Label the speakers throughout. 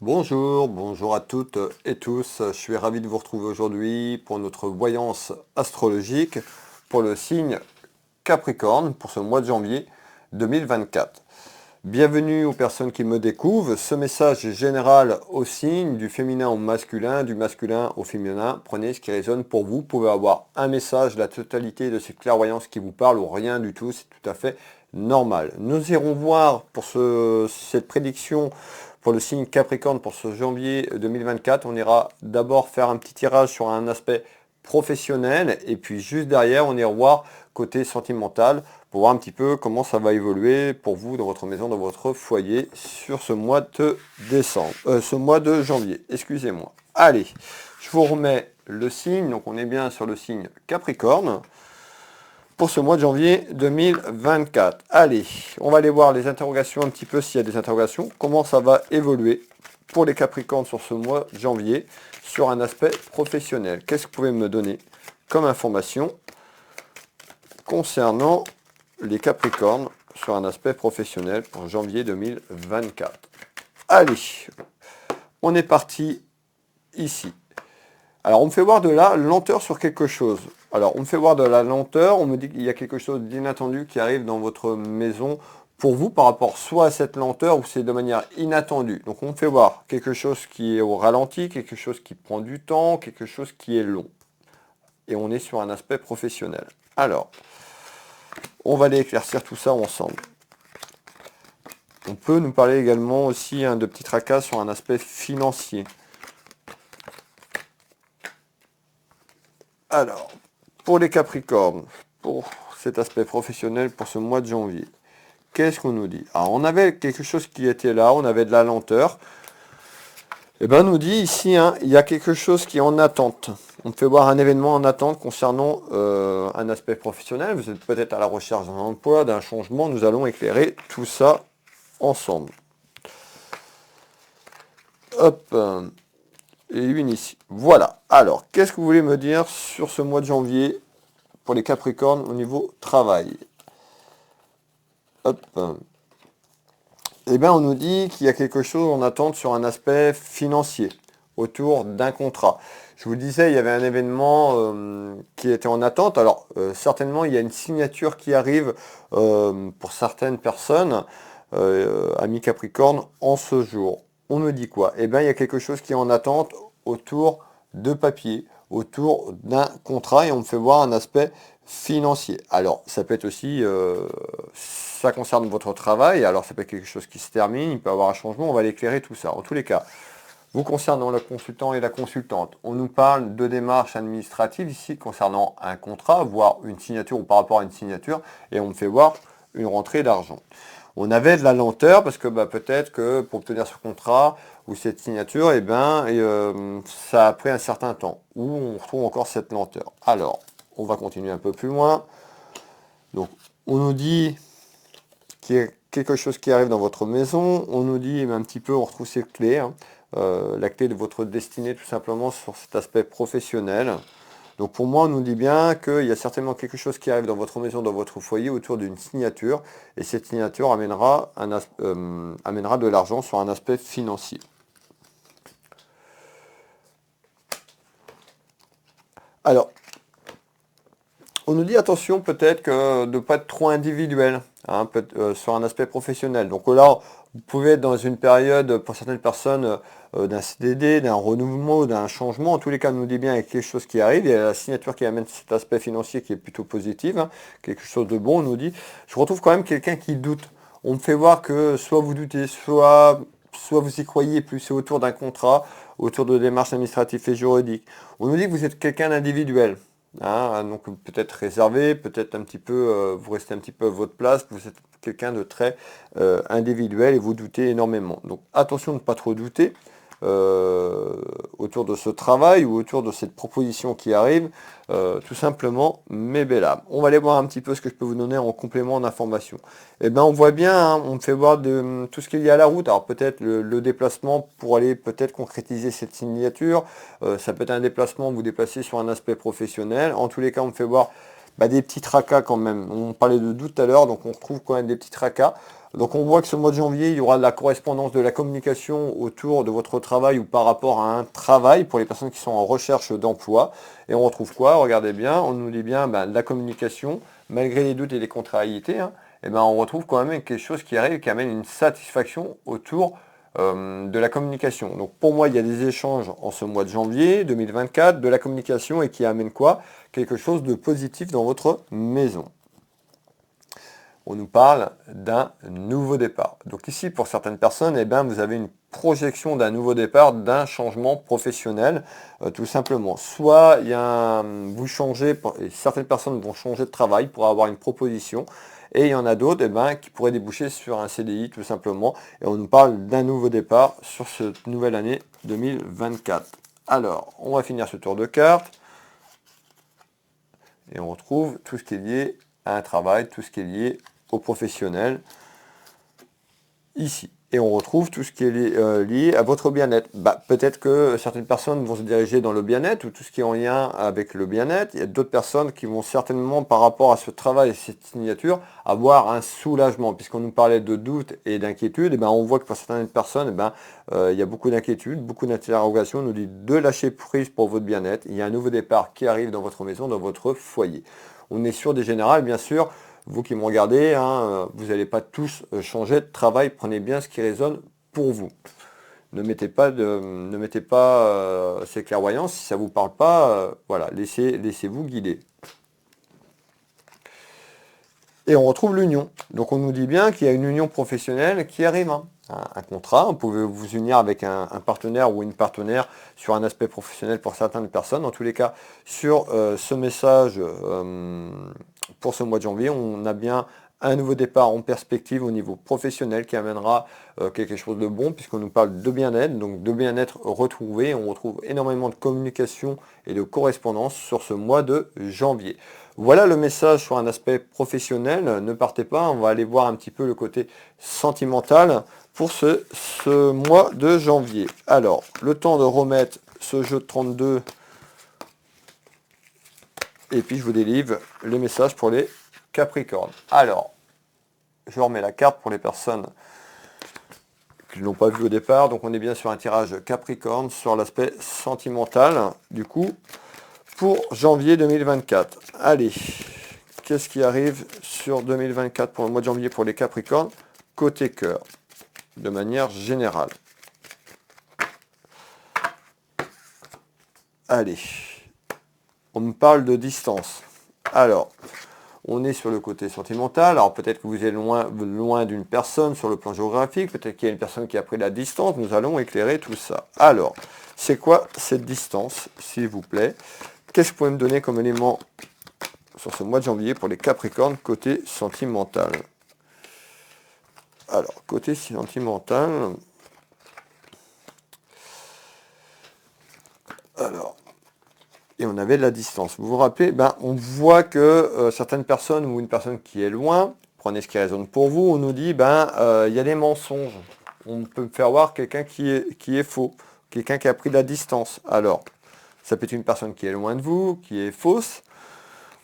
Speaker 1: Bonjour, bonjour à toutes et tous. Je suis ravi de vous retrouver aujourd'hui pour notre voyance astrologique pour le signe Capricorne pour ce mois de janvier 2024. Bienvenue aux personnes qui me découvrent. Ce message est général au signe, du féminin au masculin, du masculin au féminin. Prenez ce qui résonne pour vous. Vous pouvez avoir un message, la totalité de ces clairvoyances qui vous parlent ou rien du tout. C'est tout à fait normal. Nous irons voir pour cette prédiction pour le signe Capricorne pour ce janvier 2024. On ira d'abord faire un petit tirage sur un aspect professionnel et puis juste derrière on ira voir côté sentimental pour voir un petit peu comment ça va évoluer pour vous dans votre maison, dans votre foyer sur ce mois de ce mois de janvier, excusez-moi. Allez, je vous remets le signe, donc on est bien sur le signe Capricorne pour ce mois de janvier 2024. Allez, on va aller voir les interrogations un petit peu s'il y a des interrogations, comment ça va évoluer pour les Capricornes sur ce mois de janvier sur un aspect professionnel. Qu'est-ce que vous pouvez me donner comme information concernant les Capricornes sur un aspect professionnel pour janvier 2024. Allez, on est parti ici. Alors, on me fait voir de la lenteur sur quelque chose. Alors, on me fait voir de la lenteur, on me dit qu'il y a quelque chose d'inattendu qui arrive dans votre maison pour vous par rapport soit à cette lenteur ou c'est de manière inattendue. Donc, on me fait voir quelque chose qui est au ralenti, quelque chose qui prend du temps, quelque chose qui est long. Et on est sur un aspect professionnel. Alors, on va aller éclaircir tout ça ensemble. On peut nous parler également aussi de petits tracas sur un aspect financier. Alors, pour les Capricornes, pour cet aspect professionnel pour ce mois de janvier, qu'est-ce qu'on nous dit? Alors, on avait quelque chose qui était là, on avait de la lenteur. Eh bien, on nous dit ici, il y a quelque chose qui est en attente. On me fait voir un événement en attente concernant un aspect professionnel. Vous êtes peut-être à la recherche d'un emploi, d'un changement. Nous allons éclairer tout ça ensemble. Hop. Et une ici. Voilà. Alors, qu'est-ce que vous voulez me dire sur ce mois de janvier pour les Capricornes au niveau travail? Hop. Eh bien, on nous dit qu'il y a quelque chose en attente sur un aspect financier, autour d'un contrat. Je vous disais, il y avait un événement qui était en attente. Alors, certainement, il y a une signature qui arrive pour certaines personnes, amis Capricorne, en ce jour. On me dit quoi? Eh bien, il y a quelque chose qui est en attente autour de papier, autour d'un contrat, et on me fait voir un aspect financier. Alors, ça peut être aussi, ça concerne votre travail, alors ça peut être quelque chose qui se termine, il peut y avoir un changement, on va l'éclairer tout ça. En tous les cas, vous concernant le consultant et la consultante, on nous parle de démarches administratives ici concernant un contrat, voire une signature ou par rapport à une signature, et on me fait voir une rentrée d'argent. On avait de la lenteur parce que peut-être que pour obtenir ce contrat ou cette signature, ça a pris un certain temps, où on retrouve encore cette lenteur. Alors, on va continuer un peu plus loin. Donc, on nous dit qu'il y a quelque chose qui arrive dans votre maison. On nous dit un petit peu, on retrouve ces clés, la clé de votre destinée tout simplement sur cet aspect professionnel. Donc pour moi, on nous dit bien qu'il y a certainement quelque chose qui arrive dans votre maison, dans votre foyer, autour d'une signature, et cette signature amènera de l'argent sur un aspect financier. Alors, on nous dit attention peut-être que de ne pas être trop individuel sur un aspect professionnel. Donc là, vous pouvez être dans une période, pour certaines personnes, d'un CDD, d'un renouvellement, d'un changement. En tous les cas, on nous dit bien qu'il y a quelque chose qui arrive. Il y a la signature qui amène cet aspect financier qui est plutôt positif, quelque chose de bon, on nous dit. Je retrouve quand même quelqu'un qui doute. On me fait voir que soit vous doutez, soit vous y croyez plus, c'est autour d'un contrat, autour de démarches administratives et juridiques. On nous dit que vous êtes quelqu'un d'individuel. Donc peut-être réservé, peut-être un petit peu, vous restez un petit peu à votre place, vous êtes quelqu'un de très individuel et vous doutez énormément. Donc attention de ne pas trop douter autour de ce travail ou autour de cette proposition qui arrive, tout simplement, mes belles âmes. On va aller voir un petit peu ce que je peux vous donner en complément d'information. Eh bien, on voit bien, on me fait voir de tout ce qu'il y a à la route. Alors peut-être le déplacement pour aller peut-être concrétiser cette signature. Ça peut être un déplacement, vous déplacez sur un aspect professionnel. En tous les cas, on me fait voir des petits tracas quand même. On parlait de doute tout à l'heure, donc on retrouve quand même des petits tracas. Donc on voit que ce mois de janvier, il y aura de la correspondance de la communication autour de votre travail ou par rapport à un travail pour les personnes qui sont en recherche d'emploi. Et on retrouve quoi? Regardez bien, on nous dit bien la communication, malgré les doutes et les contrariétés, hein, et on retrouve quand même quelque chose qui arrive, qui amène une satisfaction autour de la communication. Donc pour moi, il y a des échanges en ce mois de janvier 2024, de la communication et qui amène quoi? Quelque chose de positif dans votre maison. On nous parle d'un nouveau départ. Donc ici, pour certaines personnes, vous avez une projection d'un nouveau départ, d'un changement professionnel, tout simplement. Soit vous changez, et certaines personnes vont changer de travail pour avoir une proposition, et il y en a d'autres qui pourraient déboucher sur un CDI, tout simplement. Et on nous parle d'un nouveau départ sur cette nouvelle année 2024. Alors, on va finir ce tour de cartes, et on retrouve tout ce qui est lié à un travail, tout ce qui est lié au professionnel ici. Et on retrouve tout ce qui est lié à votre bien-être. Peut-être que certaines personnes vont se diriger dans le bien-être ou tout ce qui est en lien avec le bien-être. Il y a d'autres personnes qui vont certainement, par rapport à ce travail et cette signature, avoir un soulagement. Puisqu'on nous parlait de doute et d'inquiétude, on voit que pour certaines personnes, il y a beaucoup d'inquiétudes, beaucoup d'interrogations. On nous dit de lâcher prise pour votre bien-être. Il y a un nouveau départ qui arrive dans votre maison, dans votre foyer. On est sur des générales, bien sûr. Vous qui me regardez, vous n'allez pas tous changer de travail. Prenez bien ce qui résonne pour vous. Ne mettez pas ces clairvoyances. Si ça ne vous parle pas, voilà, laissez-vous guider. Et on retrouve l'union. Donc on nous dit bien qu'il y a une union professionnelle qui arrive. Un contrat, vous pouvez vous unir avec un partenaire ou une partenaire sur un aspect professionnel pour certaines personnes. En tous les cas, sur ce message pour ce mois de janvier, on a bien un nouveau départ en perspective au niveau professionnel qui amènera quelque chose de bon puisqu'on nous parle de bien-être, donc de bien-être retrouvé. On retrouve énormément de communication et de correspondance sur ce mois de janvier. Voilà le message sur un aspect professionnel. Ne partez pas, on va aller voir un petit peu le côté sentimental pour ce mois de janvier. Alors, le temps de remettre ce jeu de 32 et puis je vous délivre le message pour les Capricornes. Alors, je remets la carte pour les personnes qui ne l'ont pas vu au départ. Donc on est bien sur un tirage Capricorne sur l'aspect sentimental. Du coup, pour janvier 2024. Allez, qu'est-ce qui arrive sur 2024 pour le mois de janvier pour les Capricornes côté cœur, de manière générale. Allez, on me parle de distance. Alors, on est sur le côté sentimental. Alors peut-être que vous êtes loin d'une personne sur le plan géographique. Peut-être qu'il y a une personne qui a pris la distance. Nous allons éclairer tout ça. Alors, c'est quoi cette distance, s'il vous plaît? Qu'est-ce que vous pouvez me donner comme élément sur ce mois de janvier pour les Capricornes côté sentimental? Alors, côté sentimental... Alors... Et on avait de la distance. Vous vous rappelez, on voit que certaines personnes ou une personne qui est loin, prenez ce qui résonne pour vous, on nous dit, il y a des mensonges. On peut faire voir quelqu'un qui est faux, quelqu'un qui a pris de la distance. Alors, ça peut être une personne qui est loin de vous, qui est fausse.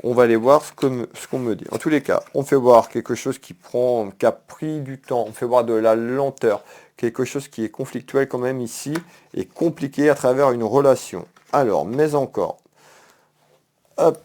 Speaker 1: On va aller voir ce qu'on me dit. En tous les cas, on fait voir quelque chose qui a pris du temps. On fait voir de la lenteur. Quelque chose qui est conflictuel quand même ici et compliqué à travers une relation. Alors, mais encore, hop,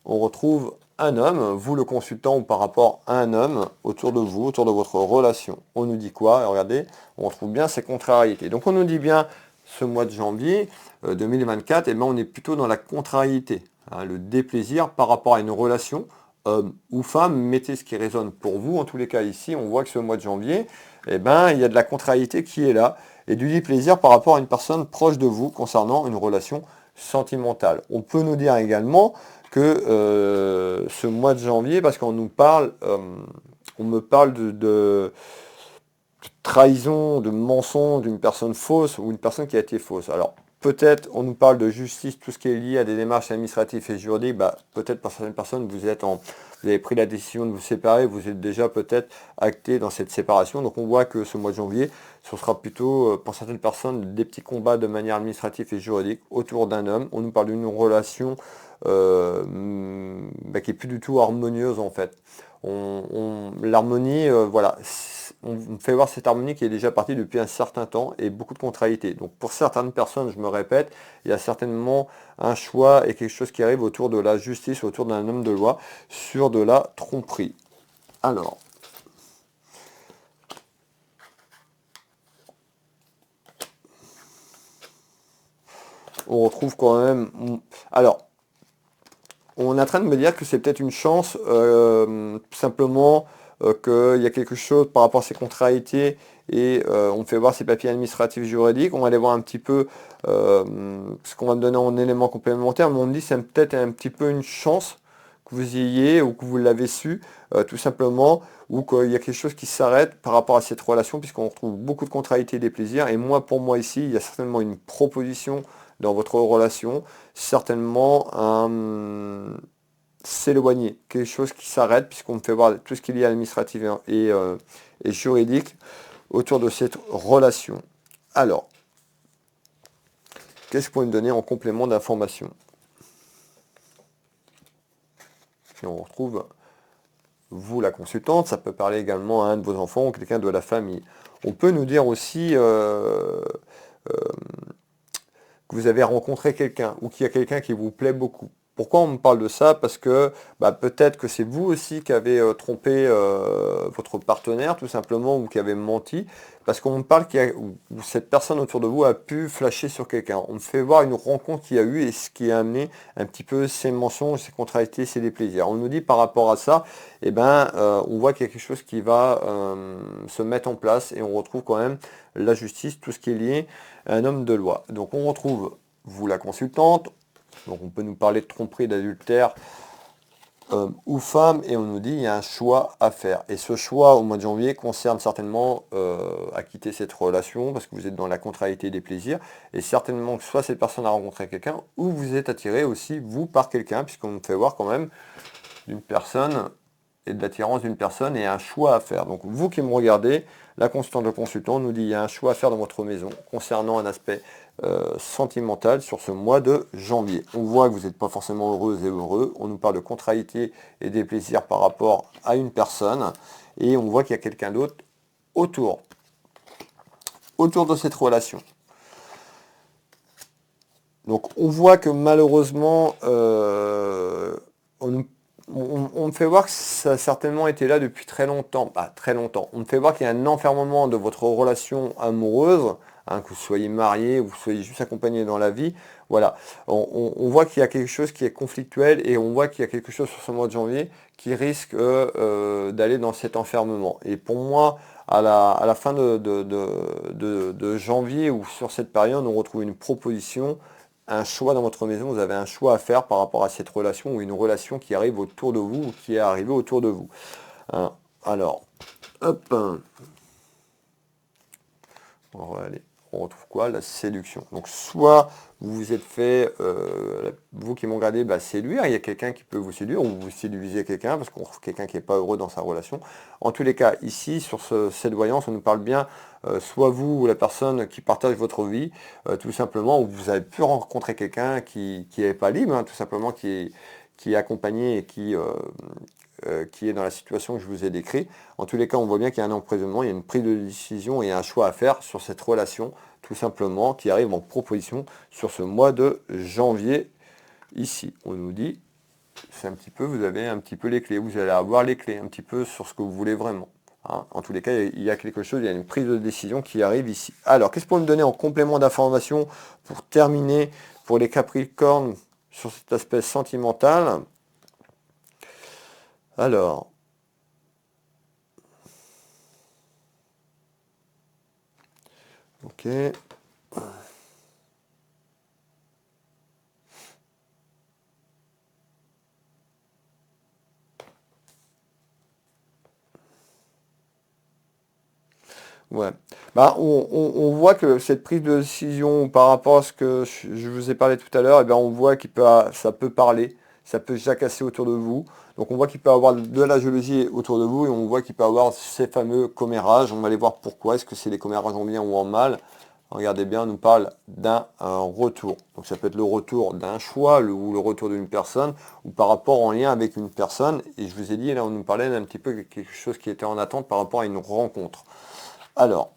Speaker 1: on retrouve un homme, vous le consultant ou par rapport à un homme autour de vous, autour de votre relation. On nous dit quoi? Regardez, on retrouve bien ces contrariétés. Donc on nous dit bien, ce mois de janvier 2024, on est plutôt dans la contrariété, le déplaisir par rapport à une relation, homme ou femme, mettez ce qui résonne pour vous. En tous les cas ici, on voit que ce mois de janvier, il y a de la contrariété qui est là, et du déplaisir par rapport à une personne proche de vous concernant une relation sentimentale. On peut nous dire également que ce mois de janvier, parce qu'on nous parle, on me parle de trahison, de mensonge d'une personne fausse ou une personne qui a été fausse. Alors, peut-être on nous parle de justice, tout ce qui est lié à des démarches administratives et juridiques, peut-être pour certaines personnes, vous avez pris la décision de vous séparer, vous êtes déjà peut-être acté dans cette séparation. Donc on voit que ce mois de janvier, ce sera plutôt pour certaines personnes des petits combats de manière administrative et juridique autour d'un homme. On nous parle d'une relation qui est plus du tout harmonieuse en fait. L'harmonie, voilà, on fait voir cette harmonie qui est déjà partie depuis un certain temps et beaucoup de contrariétés. Donc pour certaines personnes, je me répète, il y a certainement un choix et quelque chose qui arrive autour de la justice, autour d'un homme de loi, sur de la tromperie. Alors, on retrouve quand même... Alors, on est en train de me dire que c'est peut-être une chance, simplement qu'il y a quelque chose par rapport à ces contrariétés et on me fait voir ces papiers administratifs juridiques. On va aller voir un petit peu ce qu'on va me donner en éléments complémentaires, mais on me dit que c'est peut-être un petit peu une chance que vous y ayez ou que vous l'avez su, tout simplement, ou qu'il y a quelque chose qui s'arrête par rapport à cette relation, puisqu'on retrouve beaucoup de contrariétés et des plaisirs. Et moi, pour moi ici, il y a certainement une proposition dans votre relation, certainement s'éloigner, quelque chose qui s'arrête, puisqu'on me fait voir tout ce qui est lié à l'administratif et juridique autour de cette relation. Alors, qu'est-ce que vous pouvez me donner en complément d'information? Et on retrouve vous, la consultante, ça peut parler également à un de vos enfants ou quelqu'un de la famille. On peut nous dire aussi que vous avez rencontré quelqu'un ou qu'il y a quelqu'un qui vous plaît beaucoup. Pourquoi on me parle de ça? Parce que peut-être que c'est vous aussi qui avez trompé votre partenaire, tout simplement, ou qui avez menti. Parce qu'on me parle ou cette personne autour de vous a pu flasher sur quelqu'un. On me fait voir une rencontre qu'il y a eu et ce qui a amené un petit peu ces mensonges, ces contrariétés, ces déplaisirs. On nous dit par rapport à ça, on voit qu'il y a quelque chose qui va se mettre en place et on retrouve quand même la justice, tout ce qui est lié à un homme de loi. Donc on retrouve vous, la consultante. Donc on peut nous parler de tromperie, d'adultère, homme ou femme, et on nous dit il y a un choix à faire. Et ce choix au mois de janvier concerne certainement à quitter cette relation, parce que vous êtes dans la contrariété des plaisirs, et certainement que soit cette personne a rencontré quelqu'un, ou vous êtes attiré aussi, vous, par quelqu'un, puisqu'on nous fait voir quand même d'une personne, et de l'attirance d'une personne, et un choix à faire. Donc vous qui me regardez, la constante de consultant nous dit il y a un choix à faire dans votre maison, concernant un aspect sentimental sur ce mois de janvier. On voit que vous n'êtes pas forcément heureuse et heureux. On nous parle de contrariété et des plaisirs par rapport à une personne. Et on voit qu'il y a quelqu'un d'autre autour de cette relation. Donc on voit que malheureusement, on me fait voir que ça a certainement été là depuis très longtemps. Très longtemps. On me fait voir qu'il y a un enfermement de votre relation amoureuse, que vous soyez marié ou que vous soyez juste accompagné dans la vie. Voilà. On voit qu'il y a quelque chose qui est conflictuel et on voit qu'il y a quelque chose sur ce mois de janvier qui risque d'aller dans cet enfermement. Et pour moi, à la fin de janvier ou sur cette période, on retrouve une proposition, un choix dans votre maison, vous avez un choix à faire par rapport à cette relation ou une relation qui arrive autour de vous ou qui est arrivée autour de vous. Hein, alors, hop, on va aller. On retrouve quoi? La séduction. Donc soit vous vous êtes fait, vous qui m'ont regardé, séduire, il y a quelqu'un qui peut vous séduire, ou vous séduisez quelqu'un, parce qu'on trouve quelqu'un qui n'est pas heureux dans sa relation. En tous les cas, ici, sur cette voyance, on nous parle bien, soit vous ou la personne qui partage votre vie, tout simplement, ou vous avez pu rencontrer quelqu'un qui n'est pas libre, tout simplement, qui est accompagné et qui est dans la situation que je vous ai décrite. En tous les cas, on voit bien qu'il y a un emprisonnement, il y a une prise de décision et un choix à faire sur cette relation, tout simplement, qui arrive en proposition sur ce mois de janvier. Ici, on nous dit, c'est un petit peu, vous avez un petit peu les clés, vous allez avoir les clés un petit peu sur ce que vous voulez vraiment. Hein. En tous les cas, il y a quelque chose, il y a une prise de décision qui arrive ici. Alors, qu'est-ce que vous pouvez me donner en complément d'information pour terminer pour les Capricornes sur cet aspect sentimental? Alors, ok. Ouais. Bah, on voit que cette prise de décision par rapport à ce que je vous ai parlé tout à l'heure, eh bien, on voit ça peut parler, ça peut jacasser autour de vous. Donc on voit qu'il peut y avoir de la jalousie autour de vous et on voit qu'il peut y avoir ces fameux commérages. On va aller voir pourquoi. Est-ce que c'est des commérages en bien ou en mal? Regardez bien, on nous parle d'un retour. Donc ça peut être le retour d'un choix ou le retour d'une personne ou par rapport en lien avec une personne. Et je vous ai dit, là on nous parlait d'un petit peu quelque chose qui était en attente par rapport à une rencontre. Alors,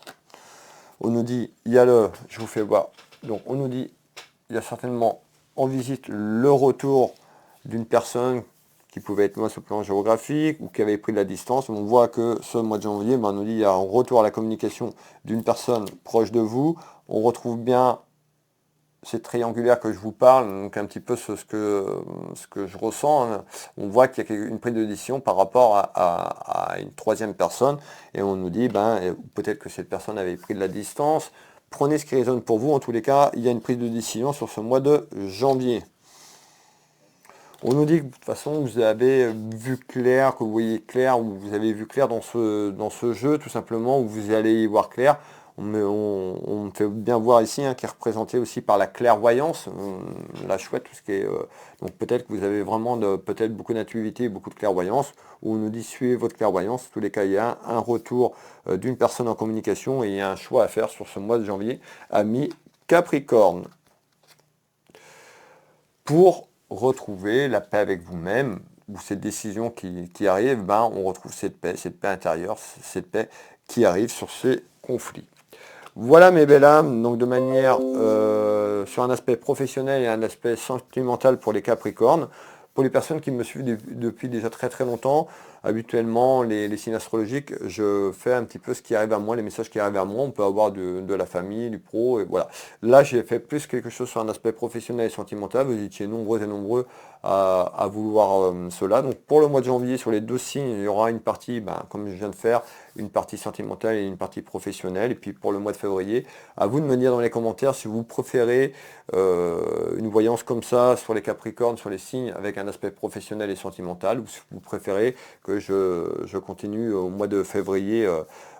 Speaker 1: on nous dit, je vous fais voir, donc on nous dit, il y a certainement en visite le retour d'une personne qui pouvait être moins sur le plan géographique ou qui avait pris de la distance. On voit que ce mois de janvier, on nous dit il y a un retour à la communication d'une personne proche de vous. On retrouve bien ces triangulaires que je vous parle, donc un petit peu ce que je ressens, hein. On voit qu'il y a une prise de décision par rapport à une troisième personne, et on nous dit, peut-être que cette personne avait pris de la distance. Prenez ce qui résonne pour vous. En tous les cas, il y a une prise de décision sur ce mois de janvier. On nous dit que de toute façon, vous avez vu clair, que vous voyez clair, ou vous avez vu clair dans ce jeu, tout simplement, où vous allez y voir clair. On fait bien voir ici, hein, qui est représenté aussi par la clairvoyance, la chouette, tout ce qui est... donc peut-être que vous avez vraiment peut-être beaucoup d'intuitivité, beaucoup de clairvoyance, où on nous dit suivez votre clairvoyance. En tous les cas, il y a un retour d'une personne en communication et il y a un choix à faire sur ce mois de janvier, ami Capricorne. Pour retrouver la paix avec vous-même, ou cette décision qui arrive, on retrouve cette paix intérieure, cette paix qui arrive sur ces conflits. Voilà mes belles âmes, donc de manière sur un aspect professionnel et un aspect sentimental pour les Capricornes. Pour les personnes qui me suivent depuis déjà très très longtemps, habituellement les signes astrologiques, je fais un petit peu ce qui arrive à moi, les messages qui arrivent à moi. On peut avoir de la famille, du pro, et voilà. Là j'ai fait plus quelque chose sur un aspect professionnel et sentimental. Vous étiez nombreux et nombreux à vouloir cela. Donc pour le mois de janvier, sur les deux signes, il y aura une partie, comme je viens de faire, une partie sentimentale et une partie professionnelle. Et puis pour le mois de février, à vous de me dire dans les commentaires si vous préférez une voyance comme ça sur les Capricornes, sur les signes avec un aspect professionnel et sentimental, ou si vous préférez que je continue au mois de février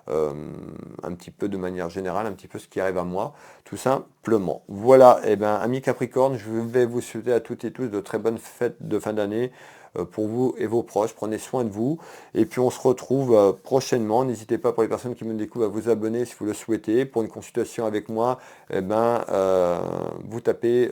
Speaker 1: un petit peu de manière générale, un petit peu ce qui arrive à moi, tout simplement. Voilà, et amis Capricorne, je vais vous souhaiter à toutes et tous de très bonnes fêtes de fin d'année pour vous et vos proches. Prenez soin de vous. Et puis on se retrouve prochainement. N'hésitez pas, pour les personnes qui me découvrent, à vous abonner si vous le souhaitez. Pour une consultation avec moi, vous tapez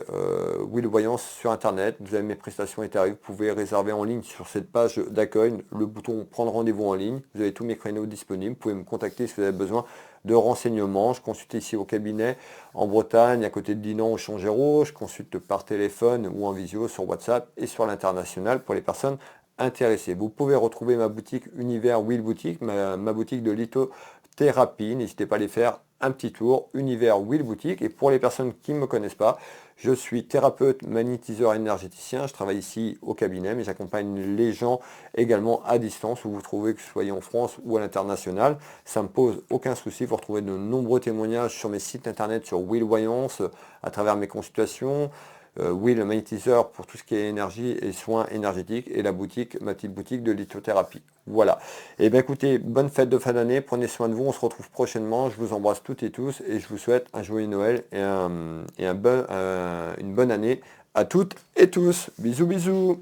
Speaker 1: Will Voyance sur Internet. Vous avez mes prestations et tarifs. Vous pouvez réserver en ligne sur cette page d'accueil, le bouton prendre rendez-vous en ligne. Vous avez tous mes créneaux disponibles. Vous pouvez me contacter si vous avez besoin de renseignements. Je consulte ici au cabinet en Bretagne, à côté de Dinan au Changéro. Je consulte par téléphone ou en visio sur WhatsApp et sur l'international pour les personnes intéressées. Vous pouvez retrouver ma boutique Univers Will Boutique, ma boutique de lithothérapie. N'hésitez pas à aller faire un petit tour, Univers Will Boutique. Et pour les personnes qui ne me connaissent pas, je suis thérapeute, magnétiseur énergéticien. Je travaille ici au cabinet, mais j'accompagne les gens également à distance, où vous trouvez, que ce soit en France ou à l'international. Ça ne me pose aucun souci. Vous retrouvez de nombreux témoignages sur mes sites internet, sur Will Voyance, à travers mes consultations. Will magnétiseur pour tout ce qui est énergie et soins énergétiques, et la boutique, ma petite boutique de lithothérapie. Voilà. Et bien écoutez, bonne fête de fin d'année, prenez soin de vous, on se retrouve prochainement. Je vous embrasse toutes et tous et je vous souhaite un joyeux Noël et une bonne année à toutes et tous. Bisous bisous.